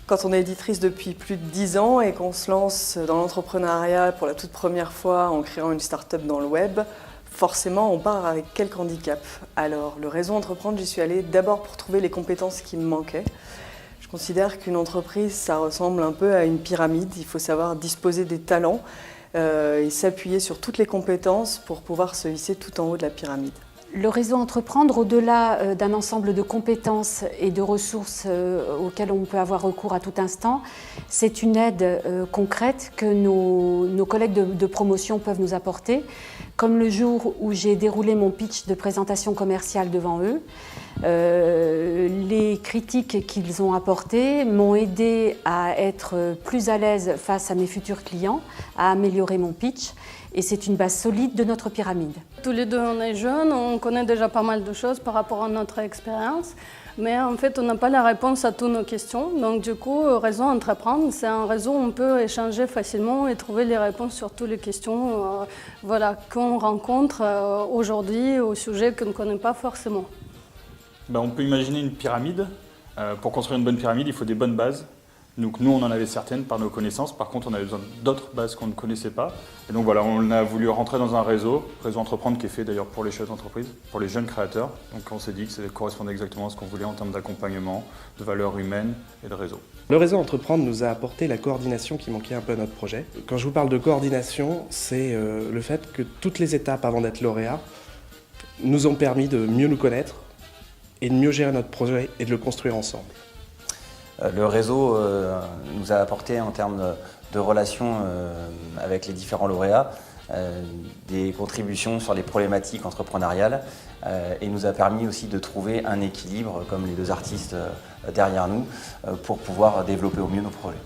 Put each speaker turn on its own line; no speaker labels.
Quand on est éditrice depuis plus de 10 ans et qu'on se lance dans l'entrepreneuriat pour la toute première fois en créant une start-up dans le web, forcément on part avec quelques handicaps. Alors le réseau Entreprendre, j'y suis allée d'abord pour trouver les compétences qui me manquaient. Je considère qu'une entreprise, ça ressemble un peu à une pyramide. Il faut savoir disposer des talents et s'appuyer sur toutes les compétences pour pouvoir se hisser tout en haut de la pyramide.
Le réseau Entreprendre, au-delà d'un ensemble de compétences et de ressources auxquelles on peut avoir recours à tout instant, c'est une aide concrète que nos collègues de promotion peuvent nous apporter, comme le jour où j'ai déroulé mon pitch de présentation commerciale devant eux. Les critiques qu'ils ont apportées m'ont aidé à être plus à l'aise face à mes futurs clients, à améliorer mon pitch. Et c'est une base solide de notre pyramide.
Tous les deux, on est jeunes, on connaît déjà pas mal de choses par rapport à notre expérience, mais en fait, on n'a pas la réponse à toutes nos questions. Donc du coup, Réseau Entreprendre, c'est un réseau où on peut échanger facilement et trouver les réponses sur toutes les questions qu'on rencontre aujourd'hui au sujet qu'on ne connaît pas forcément.
On peut imaginer une pyramide. Pour construire une bonne pyramide, il faut des bonnes bases. Donc nous, on en avait certaines par nos connaissances. Par contre, on avait besoin d'autres bases qu'on ne connaissait pas. Et donc voilà, on a voulu rentrer dans un réseau Entreprendre, qui est fait d'ailleurs pour les chefs d'entreprise, pour les jeunes créateurs. Donc on s'est dit que ça correspondait exactement à ce qu'on voulait en termes d'accompagnement, de valeurs humaines et de réseau.
Le réseau Entreprendre nous a apporté la coordination qui manquait un peu à notre projet. Quand je vous parle de coordination, c'est le fait que toutes les étapes avant d'être lauréat nous ont permis de mieux nous connaître et de mieux gérer notre projet et de le construire ensemble.
Le réseau nous a apporté en termes de relations avec les différents lauréats des contributions sur les problématiques entrepreneuriales et nous a permis aussi de trouver un équilibre, comme les deux artistes derrière nous, pour pouvoir développer au mieux nos projets.